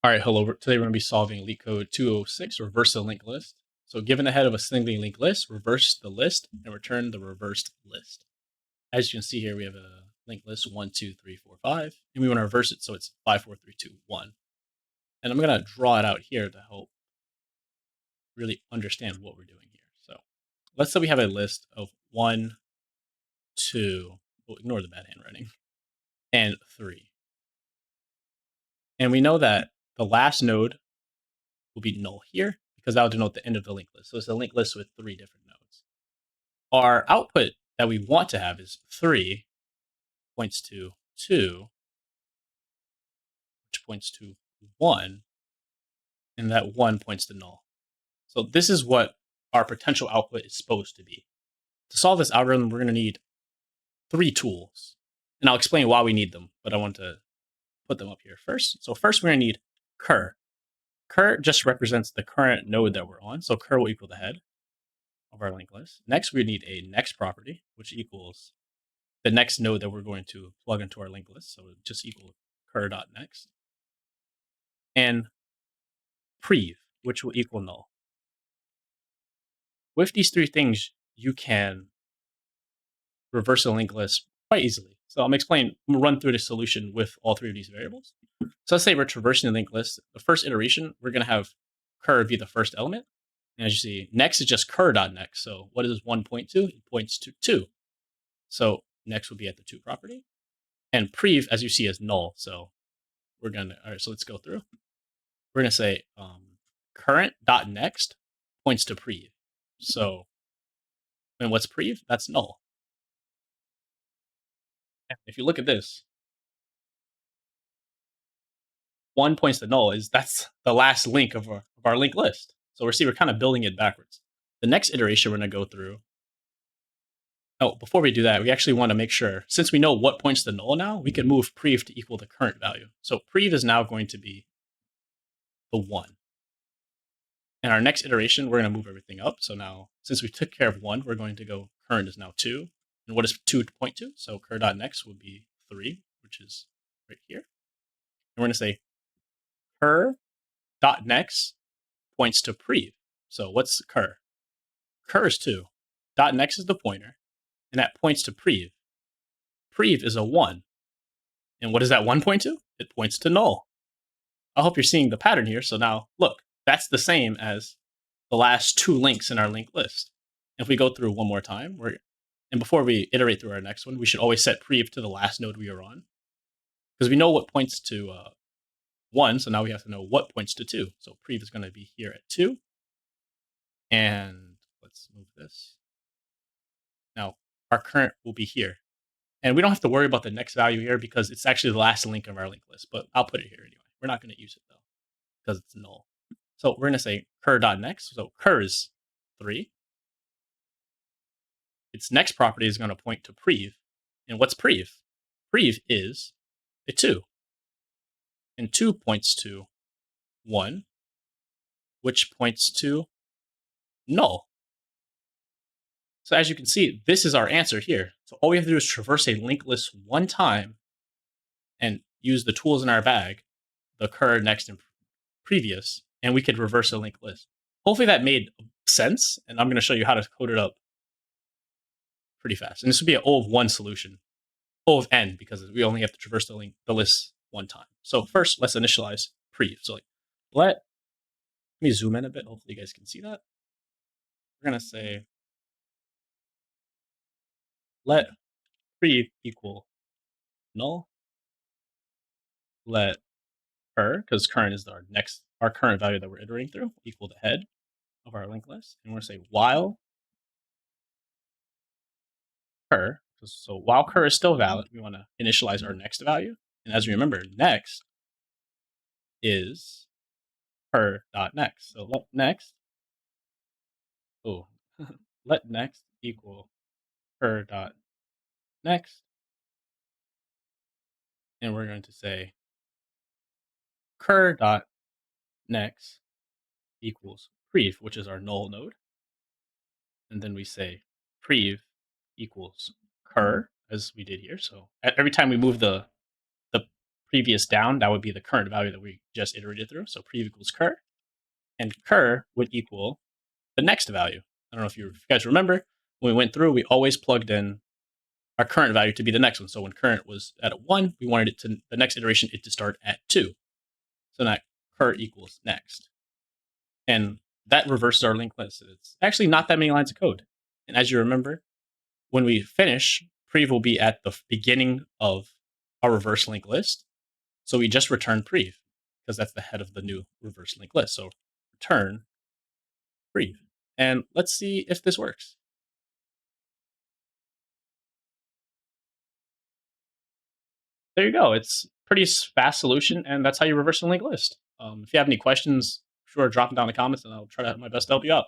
All right, hello. Today we're going to be solving Leet code 206, reverse the linked list. So given the head of a singly linked list, reverse the list and return the reversed list. As you can see here, we have a linked list 1, 2, 3, 4, 5, and we want to reverse it so it's 5, 4, 3, 2, 1. And I'm going to draw it out here to help really understand what we're doing here. So let's say we have a list of 1, 2, well, ignore the bad handwriting, and 3. And we know that the last node will be null here because that will denote the end of the linked list. So it's a linked list with 3 different nodes. Our output that we want to have is 3 points to 2, which points to 1, and that 1 points to null. So this is what our potential output is supposed to be. To solve this algorithm, we're going to need 3 tools. And I'll explain why we need them, but I want to put them up here first. So first we're going to need cur. Cur just represents the current node that we're on. So cur will equal the head of our linked list. Next, we need a next property, which equals the next node that we're going to plug into our linked list. So it just equal cur.next. And prev, which will equal null. With these 3 things, you can reverse a linked list quite easily. So I'm going to run through the solution with all 3 of these variables. So let's say we're traversing the linked list. The first iteration, we're going to have cur be the first element. And as you see, next is just cur.next. So what does 1 point to? It points to 2. So next will be at the 2 property. And prev, as you see, is null. So we're going to, all right, so let's go through. We're going to say current.next points to prev. So, and what's prev? That's null. If you look at this, 1 points to null that's the last link of our linked list. So we're kind of building it backwards. The next iteration we're going to go through. Oh, before we do that, we actually want to make sure, since we know what points to null now, we can move prev to equal the current value. So prev is now going to be the 1. And our next iteration, we're going to move everything up. So now, since we took care of 1, we're going to go current is now 2. And what does 2 point to? So cur.next will be 3, which is right here. And we're going to say cur.next points to prev. So what's cur? Cur is 2. .next is the pointer, and that points to prev. Prev is a 1. And what does that 1 point to? It points to null. I hope you're seeing the pattern here. So now, look, that's the same as the last 2 links in our linked list. If we go through one more time, and before we iterate through our next one, we should always set prev to the last node we are on. Because we know what points to 1, so now we have to know what points to 2. So prev is going to be here at 2. And let's move this. Now, our current will be here. And we don't have to worry about the next value here because it's actually the last link of our linked list, but I'll put it here anyway. We're not going to use it though because it's null. So we're going to say cur.next. So cur is 3. Its next property is going to point to prev. And what's prev? Prev is a 2. And 2 points to 1, which points to null. So as you can see, this is our answer here. So all we have to do is traverse a linked list 1 time and use the tools in our bag, the cur, next, and previous, and we could reverse a linked list. Hopefully that made sense, and I'm going to show you how to code it up pretty fast. And this would be an O of 1 solution, O of n, because we only have to traverse the list 1 time. So first, let's initialize prev. So let me zoom in a bit. Hopefully you guys can see that. We're going to say let prev equal null. Let cur, because current is our current value that we're iterating through, equal the head of our linked list. And we're going to say while cur, so while cur is still valid, we want to initialize our next value. And as you remember, next is cur.next. So let next, let next equal cur.next. And we're going to say cur.next equals prev, which is our null node. And then we say prev equals cur, as we did here. So every time we move the previous down, that would be the current value that we just iterated through. So prev equals cur, and cur would equal the next value. I don't know if you guys remember, when we went through, we always plugged in our current value to be the next one. So when current was at a 1, we wanted it to, the next iteration, it to start at 2. So now cur equals next. And that reverses our linked list. It's actually not that many lines of code. And as you remember, when we finish, prev will be at the beginning of our reverse linked list. So we just return prev because that's the head of the new reverse linked list. So return prev. And let's see if this works. There you go. It's pretty fast solution, and that's how you reverse a linked list. If you have any questions, sure, drop them down in the comments, and I'll try to my best to help you out.